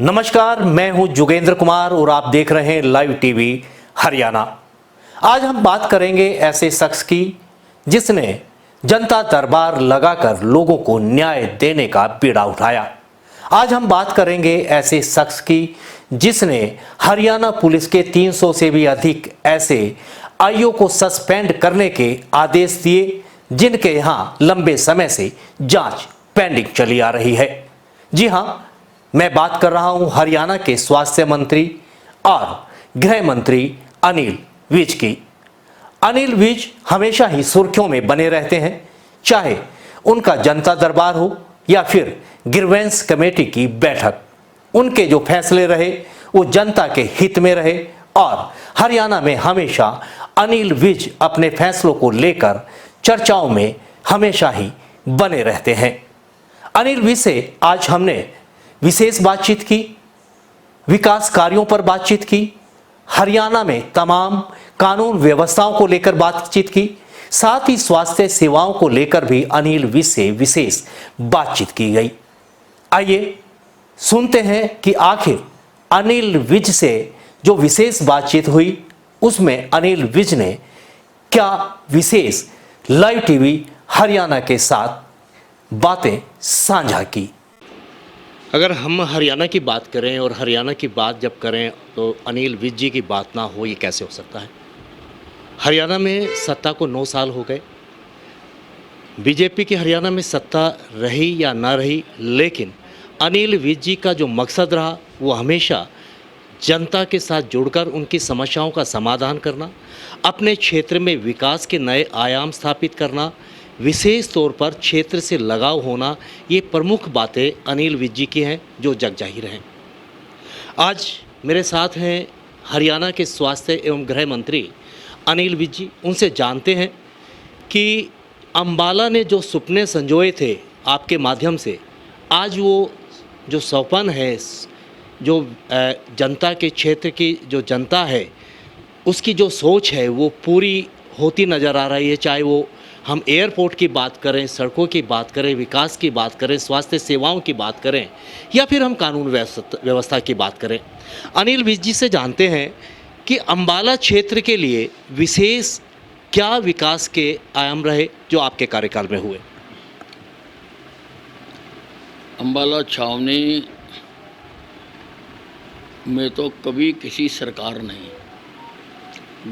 नमस्कार, मैं हूं जोगेंद्र कुमार और आप देख रहे हैं लाइव टीवी हरियाणा। आज हम बात करेंगे ऐसे शख्स की जिसने जनता दरबार लगाकर लोगों को न्याय देने का बीड़ा उठाया। आज हम बात करेंगे ऐसे शख्स की जिसने हरियाणा पुलिस के 300 से भी अधिक ऐसे आईओ को सस्पेंड करने के आदेश दिए जिनके यहां लंबे समय से जांच पेंडिंग चली आ रही है। जी हां, मैं बात कर रहा हूं हरियाणा के स्वास्थ्य मंत्री और गृह मंत्री अनिल विज की। अनिल विज हमेशा ही सुर्खियों में बने रहते हैं, चाहे उनका जनता दरबार हो या फिर ग्रीवेंस कमेटी की बैठक। उनके जो फैसले रहे वो जनता के हित में रहे और हरियाणा में हमेशा अनिल विज अपने फैसलों को लेकर चर्चाओं में हमेशा ही बने रहते हैं। अनिल विज से आज हमने विशेष बातचीत की, विकास कार्यों पर बातचीत की, हरियाणा में तमाम कानून व्यवस्थाओं को लेकर बातचीत की, साथ ही स्वास्थ्य सेवाओं को लेकर भी अनिल विज से विशेष बातचीत की गई। आइए सुनते हैं कि आखिर अनिल विज से जो विशेष बातचीत हुई उसमें अनिल विज ने क्या विशेष लाइव टीवी हरियाणा के साथ बातें साझा की। अगर हम हरियाणा की बात करें और हरियाणा की बात जब करें तो अनिल विज जी की बात ना हो, ये कैसे हो सकता है। हरियाणा में सत्ता को 9 साल हो गए। बीजेपी की हरियाणा में सत्ता रही या ना रही, लेकिन अनिल विज जी का जो मकसद रहा वो हमेशा जनता के साथ जुड़कर उनकी समस्याओं का समाधान करना, अपने क्षेत्र में विकास के नए आयाम स्थापित करना, विशेष तौर पर क्षेत्र से लगाव होना, ये प्रमुख बातें अनिल विज जी की हैं जो जग जाहिर हैं। आज मेरे साथ हैं हरियाणा के स्वास्थ्य एवं गृह मंत्री अनिल विज जी। उनसे जानते हैं कि अंबाला ने जो सपने संजोए थे आपके माध्यम से, आज वो जो सौपन है, जो जनता के क्षेत्र की जो जनता है उसकी जो सोच है वो पूरी होती नज़र आ रही है। चाहे वो हम एयरपोर्ट की बात करें, सड़कों की बात करें, विकास की बात करें, स्वास्थ्य सेवाओं की बात करें या फिर हम कानून व्यवस्था की बात करें। अनिल विज जी से जानते हैं कि अंबाला क्षेत्र के लिए विशेष क्या विकास के आयाम रहे जो आपके कार्यकाल में हुए। अंबाला छावनी में तो कभी किसी सरकार ने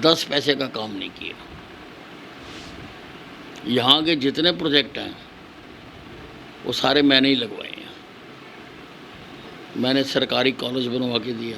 10 पैसे का काम नहीं किया। यहाँ के जितने प्रोजेक्ट हैं वो सारे मैंने ही लगवाए हैं। मैंने सरकारी कॉलेज बनवा के दिया,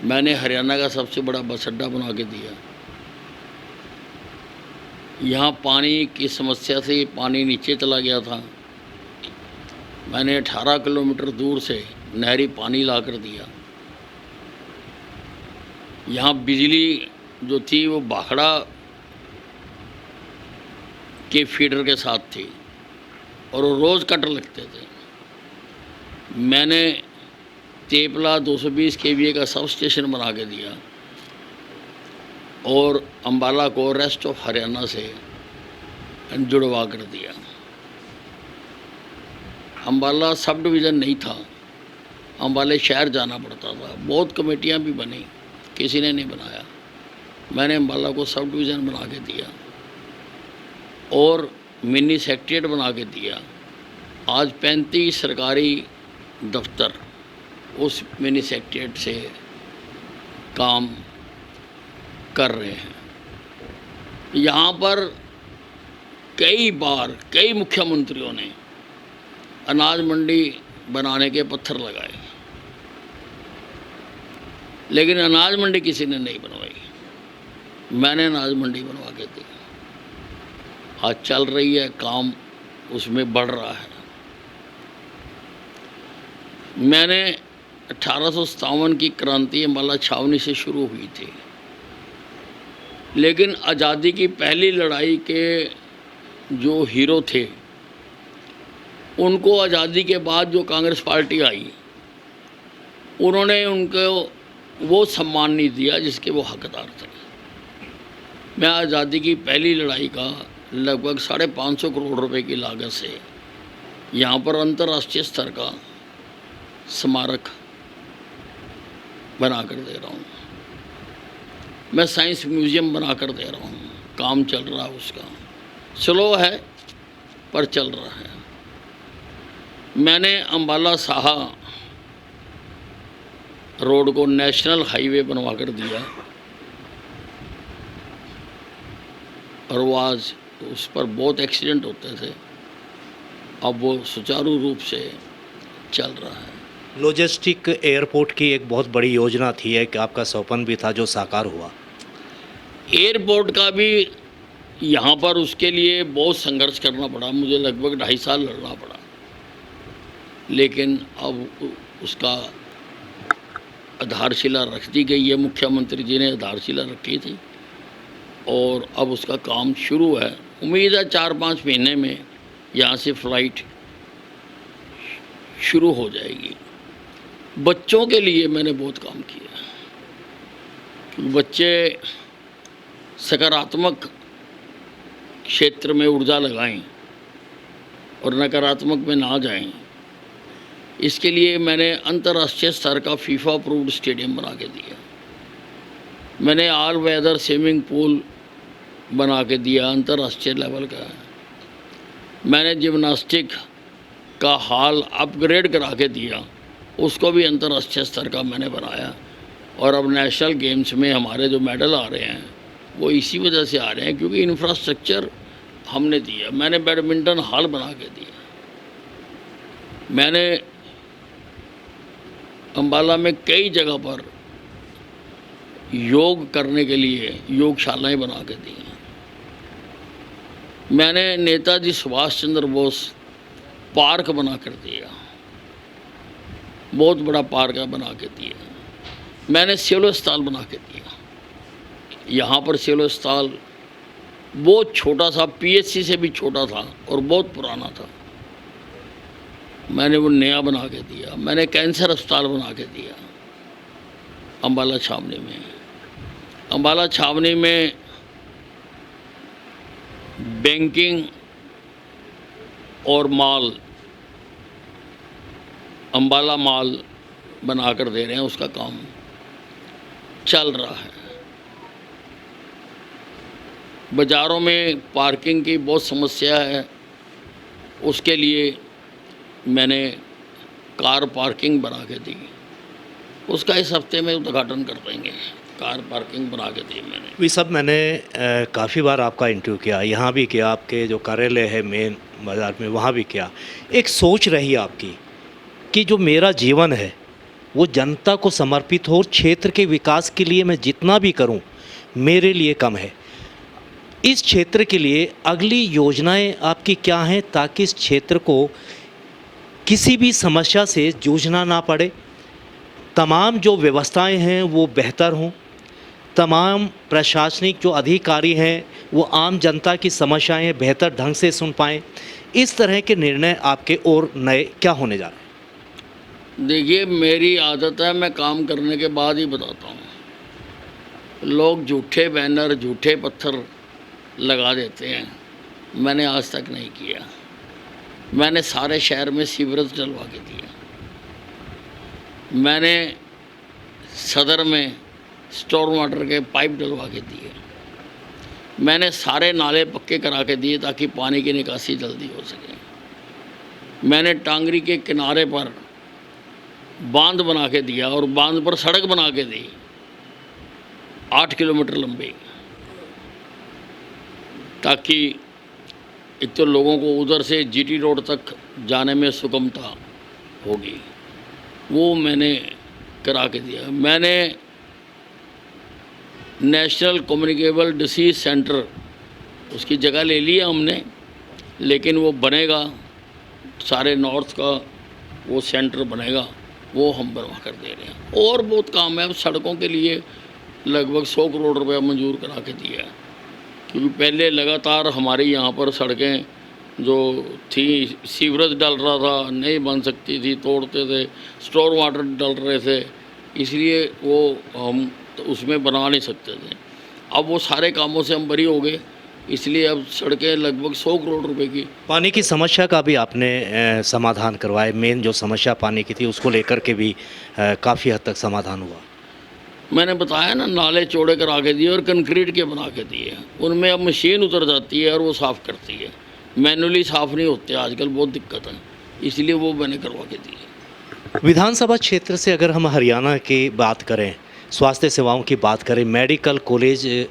मैंने हरियाणा का सबसे बड़ा बस अड्डा बना के दिया। यहाँ पानी की समस्या से पानी नीचे चला गया था, मैंने 18 किलोमीटर दूर से नहरी पानी ला कर दिया। यहाँ बिजली जो थी वो भाखड़ा के फीडर के साथ थी और वो रोज़ कटर लगते थे। मैंने तेपला 220 kVA का सब स्टेशन बना के दिया और अंबाला को रेस्ट ऑफ हरियाणा से जुड़वा कर दिया। अंबाला सब डिवीज़न नहीं था, अंबाले शहर जाना पड़ता था। बहुत कमेटियां भी बनी, किसी ने नहीं बनाया। मैंने अंबाला को सब डिवीज़न बना के दिया और मिनी सेक्रेटेरिएट बना के दिया। आज 35 सरकारी दफ्तर उस मिनी सेक्रेटेरिएट से काम कर रहे हैं। यहाँ पर कई बार कई मुख्यमंत्रियों ने अनाज मंडी बनाने के पत्थर लगाए, लेकिन अनाज मंडी किसी ने नहीं बनवाई। मैंने अनाज मंडी बनवा के दी। आज चल रही है, काम उसमें बढ़ रहा है। मैंने 1857 की क्रांति अंबाला छावनी से शुरू हुई थी, लेकिन आज़ादी की पहली लड़ाई के जो हीरो थे उनको आज़ादी के बाद जो कांग्रेस पार्टी आई उन्होंने उनको वो सम्मान नहीं दिया जिसके वो हकदार थे। मैं आज़ादी की पहली लड़ाई का लगभग 550 करोड़ रुपए की लागत से यहाँ पर अंतर्राष्ट्रीय स्तर का स्मारक बना कर दे रहा हूँ, मैं साइंस म्यूज़ियम बना कर दे रहा हूँ। काम चल रहा है उसका, स्लो है पर चल रहा है। मैंने अम्बाला साहा रोड को नेशनल हाईवे बनवा कर दिया और वो आज उस पर बहुत एक्सीडेंट होते थे, अब वो सुचारू रूप से चल रहा है। लॉजिस्टिक एयरपोर्ट की एक बहुत बड़ी योजना थी, एक आपका सपना भी था जो साकार हुआ। एयरपोर्ट का भी यहाँ पर उसके लिए बहुत संघर्ष करना पड़ा, मुझे लगभग 2.5 साल लड़ना पड़ा, लेकिन अब उसका आधारशिला रख दी गई है। मुख्यमंत्री जी ने आधारशिला रखी थी और अब उसका काम शुरू है। उम्मीद है 4-5 महीने में यहाँ से फ़्लाइट शुरू हो जाएगी। बच्चों के लिए मैंने बहुत काम किया, क्योंकि बच्चे सकारात्मक क्षेत्र में ऊर्जा लगाएं और नकारात्मक में ना जाएं। इसके लिए मैंने अंतर्राष्ट्रीय स्तर का फीफा अप्रूव्ड स्टेडियम बना के दिया। मैंने ऑल वेदर स्विमिंग पूल बना के दिया, अंतर्राष्ट्रीय लेवल का। मैंने जिम्नास्टिक का हॉल अपग्रेड करा के दिया, उसको भी अंतर्राष्ट्रीय स्तर का मैंने बनाया। और अब नेशनल गेम्स में हमारे जो मेडल आ रहे हैं वो इसी वजह से आ रहे हैं, क्योंकि इंफ्रास्ट्रक्चर हमने दिया। मैंने बैडमिंटन हॉल बना के दिया। मैंने अम्बाला में कई जगह पर योग करने के लिए योगशालाएं बना के दी हैं। मैंने नेताजी सुभाष चंद्र बोस पार्क बना कर दिया, बहुत बड़ा पार्क बना के दिया। मैंने सिविल अस्पताल बना के दिया। यहाँ पर सिविल अस्पताल बहुत छोटा सा, पीएचसी से भी छोटा था और बहुत पुराना था, मैंने वो नया बना के दिया। मैंने कैंसर अस्पताल बना के दिया अम्बाला छावनी में। अम्बाला छावनी में बैंकिंग और मॉल, अम्बाला मॉल बना कर दे रहे हैं, उसका काम चल रहा है। बाज़ारों में पार्किंग की बहुत समस्या है, उसके लिए मैंने कार पार्किंग बना के दी, उसका इस हफ्ते में उद्घाटन कर देंगे। कार पार्किंग बना के दी मैंने। ये सब मैंने काफ़ी बार आपका इंटरव्यू किया, यहाँ भी किया, आपके जो कार्यालय है मेन बाज़ार में वहाँ भी किया। एक सोच रही आपकी कि जो मेरा जीवन है वो जनता को समर्पित हो और क्षेत्र के विकास के लिए मैं जितना भी करूं मेरे लिए कम है। इस क्षेत्र के लिए अगली योजनाएं आपकी क्या हैं, ताकि इस क्षेत्र को किसी भी समस्या से जूझना ना पड़े, तमाम जो व्यवस्थाएं हैं वो बेहतर हों, तमाम प्रशासनिक जो अधिकारी हैं वो आम जनता की समस्याएं बेहतर ढंग से सुन पाएँ। इस तरह के निर्णय आपके और नए क्या होने जा रहे हैं? देखिए, मेरी आदत है, मैं काम करने के बाद ही बताता हूँ। लोग झूठे बैनर, झूठे पत्थर लगा देते हैं, मैंने आज तक नहीं किया। मैंने सारे शहर में सीवरेज डलवा के दिया। मैंने सदर में स्टॉर्म वाटर के पाइप डलवा के दिए। मैंने सारे नाले पक्के करा के दिए ताकि पानी की निकासी जल्दी हो सके। मैंने टांगरी के किनारे पर बांध बना के दिया और बांध पर सड़क बना के दी 8 किलोमीटर लंबी, ताकि एक तो लोगों को उधर से जीटी रोड तक जाने में सुगमता होगी, वो मैंने करा के दिया। मैंने नेशनल कम्युनिकेबल डिसीज़ सेंटर, उसकी जगह ले ली है हमने, लेकिन वो बनेगा, सारे नॉर्थ का वो सेंटर बनेगा, वो हम बनवा कर दे रहे हैं। और बहुत काम है। अब सड़कों के लिए लगभग 100 करोड़ रुपया मंजूर करा के दिया है, क्योंकि पहले लगातार हमारे यहाँ पर सड़कें जो थी, सीवरेज डल रहा था, नहीं बन सकती थी, तोड़ते थे, स्टोर वाटर डल रहे थे, इसलिए वो हम तो उसमें बना नहीं सकते थे। अब वो सारे कामों से हम बरी हो गए इसलिए अब सड़कें लगभग 100 करोड़ रुपए की। पानी की समस्या का भी आपने समाधान करवाया। मेन जो समस्या पानी की थी उसको लेकर के भी काफ़ी हद तक समाधान हुआ। मैंने बताया ना, नाले चौड़े करा के दिए और कंक्रीट के बना के दिए। उनमें अब मशीन उतर जाती है और वो साफ़ करती है, मैनुअली साफ़ नहीं होते आजकल, बहुत दिक्कत है, इसलिए वो मैंने करवा के दिए। विधानसभा क्षेत्र से अगर हम हरियाणा की बात करें, स्वास्थ्य सेवाओं की बात करें, मेडिकल कॉलेज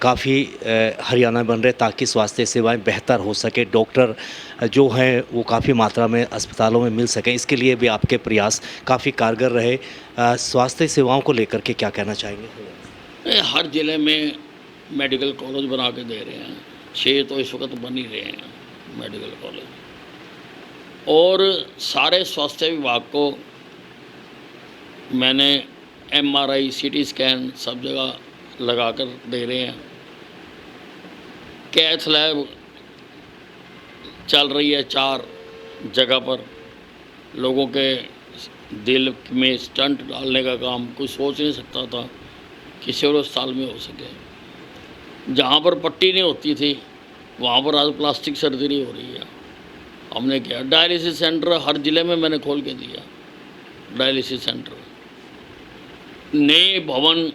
काफ़ी हरियाणा में बन रहे ताकि स्वास्थ्य सेवाएं बेहतर हो सके, डॉक्टर जो हैं वो काफ़ी मात्रा में अस्पतालों में मिल सकें, इसके लिए भी आपके प्रयास काफ़ी कारगर रहे। स्वास्थ्य सेवाओं को लेकर के क्या कहना चाहेंगे? हर ज़िले में मेडिकल कॉलेज बना के दे रहे हैं, 6 तो इस वक्त बन ही रहे हैं मेडिकल कॉलेज, और सारे स्वास्थ्य विभाग को मैंने MRI, CT स्कैन सब जगह लगा कर दे रहे हैं। कैथ लैब चल रही है 4 जगह पर। लोगों के दिल में स्टंट डालने का काम कोई सोच नहीं सकता था कि सिविल अस्पताल में हो सके। जहाँ पर पट्टी नहीं होती थी वहाँ पर आज प्लास्टिक सर्जरी हो रही है। हमने किया डायलिसिस सेंटर, हर ज़िले में मैंने खोल के दिया डायलिसिस सेंटर। नए भवन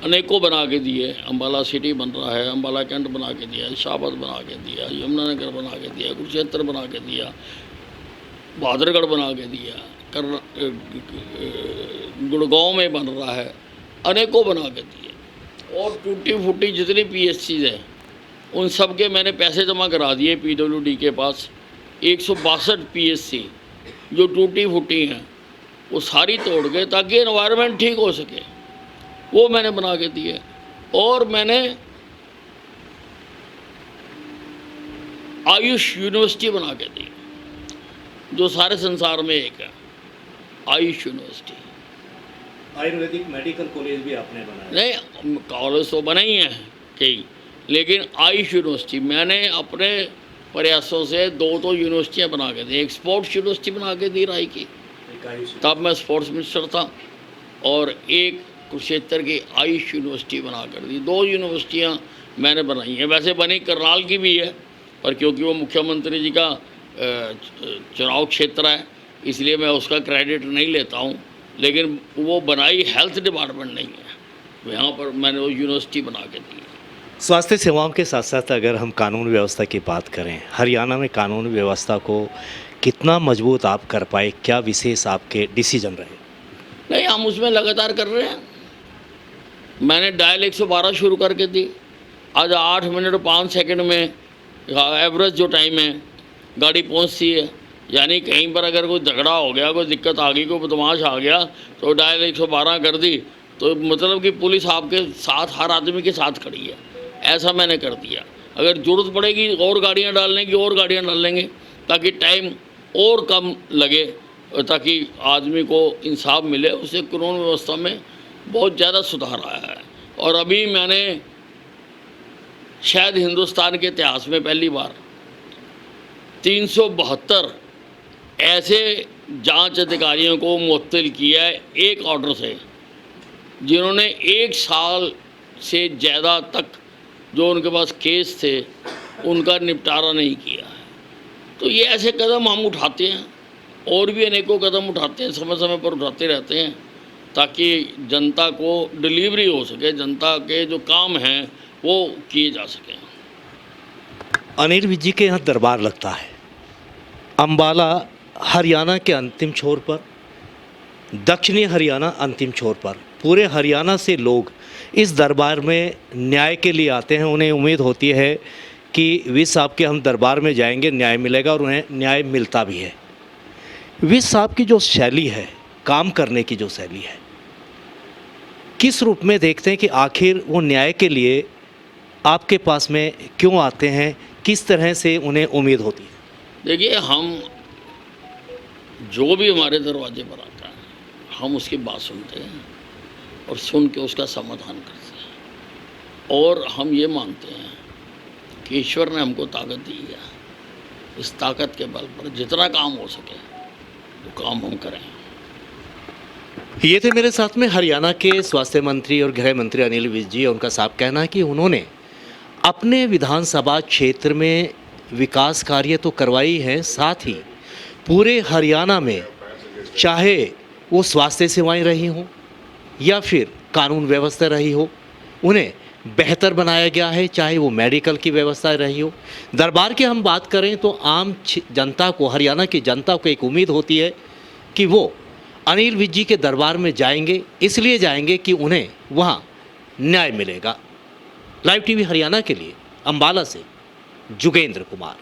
अनेकों बना के दिए। अम्बाला सिटी बन रहा है, अम्बाला कैंट बना के दिया, शाहबाद बना के दिया, यमुनानगर बना के दिया, कुरुक्षेत्र बना के दिया, बहादुरगढ़ बना के दिया, गुड़गांव में बन रहा है, अनेकों बना के दिए। और टूटी फूटी जितनी PSCs है उन सब के मैंने पैसे जमा करा दिए PWD के पास। 162 PSC जो टूटी फूटी हैं वो सारी तोड़ गए ताकि एनवायरनमेंट ठीक हो सके, वो मैंने बना के दिए। और मैंने आयुष यूनिवर्सिटी बना के दी जो सारे संसार में एक है, Ayush university. Ayurvedic medical college भी आपने बनाया? नहीं, कॉलेज तो बने ही हैं कई, लेकिन आयुष यूनिवर्सिटी मैंने अपने प्रयासों से 2 तो यूनिवर्सिटियाँ बना के दी। एक स्पोर्ट्स यूनिवर्सिटी बना के दी राय की, तब मैं स्पोर्ट्स मिनिस्टर था, और एक कुरुक्षेत्र की आयुष यूनिवर्सिटी बना कर दी। 2 यूनिवर्सिटियाँ मैंने बनाई हैं। वैसे बनी करनाल की भी है, पर क्योंकि वो मुख्यमंत्री जी का चुनाव क्षेत्र है इसलिए मैं उसका क्रेडिट नहीं लेता हूँ, लेकिन वो बनाई हेल्थ डिपार्टमेंट नहीं है, यहाँ पर मैंने वो यूनिवर्सिटी बना के दी। स्वास्थ्य सेवाओं के साथ साथ अगर हम कानून व्यवस्था की बात करें, हरियाणा में कानून व्यवस्था को कितना मजबूत आप कर पाए, क्या विशेष आपके डिसीजन रहे? नहीं, हम उसमें लगातार कर रहे हैं। मैंने डायल 112 शुरू करके दी। आज 8 मिनट 5 सेकंड में एवरेज जो टाइम है गाड़ी पहुंचती है। यानी कहीं पर अगर कोई झगड़ा हो गया, कोई दिक्कत आ गई, कोई बदमाश आ गया तो डायल 112 कर दी, तो मतलब कि पुलिस आपके साथ, हर आदमी के साथ खड़ी है, ऐसा मैंने कर दिया। अगर ज़रूरत पड़ेगी और गाड़ियाँ डालने की और गाड़ियाँ डाल लेंगे ताकि टाइम और कम लगे, ताकि आदमी को इंसाफ मिले। उससे कानून व्यवस्था में बहुत ज़्यादा सुधार आया है। और अभी मैंने शायद हिंदुस्तान के इतिहास में पहली बार 372 ऐसे जांच अधिकारियों को मुअत्तल किया है एक ऑर्डर से, जिन्होंने 1 साल से ज़्यादा तक जो उनके पास केस थे उनका निपटारा नहीं किया है। तो ये ऐसे कदम हम उठाते हैं, और भी अनेकों कदम उठाते हैं, समय समय पर उठाते रहते हैं, ताकि जनता को डिलीवरी हो सके, जनता के जो काम हैं वो किए जा सकें। अनिल विज जी के यहाँ दरबार लगता है अम्बाला हरियाणा के अंतिम छोर पर, दक्षिणी हरियाणा अंतिम छोर पर। पूरे हरियाणा से लोग इस दरबार में न्याय के लिए आते हैं। उन्हें उम्मीद होती है कि विज साहब के हम दरबार में जाएंगे, न्याय मिलेगा, और उन्हें न्याय मिलता भी है। विज साहब की जो शैली है, काम करने की जो शैली है, किस रूप में देखते हैं कि आखिर वो न्याय के लिए आपके पास में क्यों आते हैं, किस तरह से उन्हें उम्मीद होती है? देखिए, हम जो भी हमारे दरवाजे पर आता है हम उसकी बात सुनते हैं और सुन के उसका समाधान करते हैं। और हम ये मानते हैं कि ईश्वर ने हमको ताकत दी है, इस ताकत के बल पर जितना काम हो सके वो काम हम करें। ये थे मेरे साथ में हरियाणा के स्वास्थ्य मंत्री और गृह मंत्री अनिल विज जी। उनका साफ कहना है कि उन्होंने अपने विधानसभा क्षेत्र में विकास कार्य तो करवाई हैं, साथ ही पूरे हरियाणा में चाहे वो स्वास्थ्य सेवाएं रही हों या फिर कानून व्यवस्था रही हो, उन्हें बेहतर बनाया गया है, चाहे वो मेडिकल की व्यवस्था रही हो। दरबार की हम बात करें तो आम जनता को, हरियाणा की जनता को एक उम्मीद होती है कि वो अनिल विज जी के दरबार में जाएंगे, इसलिए जाएंगे कि उन्हें वहाँ न्याय मिलेगा। लाइव टीवी हरियाणा के लिए अंबाला से जोगेंद्र कुमार।